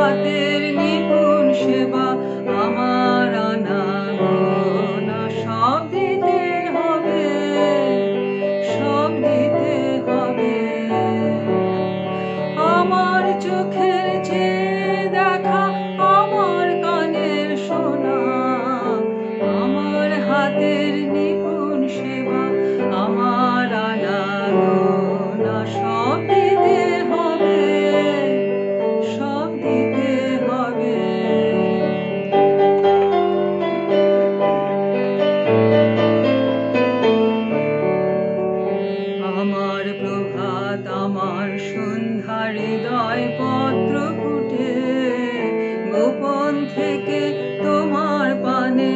হাতের নিপুণ সেবা আমার আনাগোনা সব দিতে হবে, সব দিতে হবে। আমার চোখের যে দেখা, আমার কানের শোনা, আমার হাতের নিপুণ সেবা আমার আনাগোনা সব দিতে হবে, সব দিতে হবে। আমার প্রভাত আমার সন্ধ্যা হৃদয় পত্র ফুটে, গোপন থেকে তোমার পানে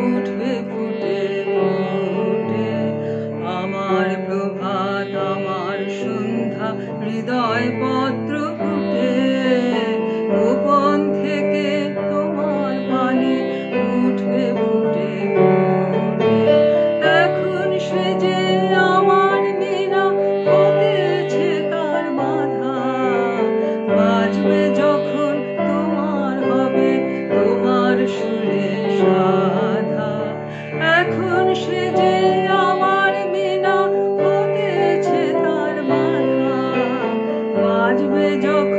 উঠবে ফুটে ফুটে। আমার প্রভাত আমার সন্ধ্যা হৃদয় পত্র ফুটে, গোপন থেকে তোমার পানে উঠবে ফুটে ফুটে। এখন সে যে আমার বিনা হতেছে তার বাধা, বাজবে যখন তোমার হবে তোমার সুরে সাধা। এখন সে যে আমার বিনা হতেছে তার বাধা, বাজবে যখন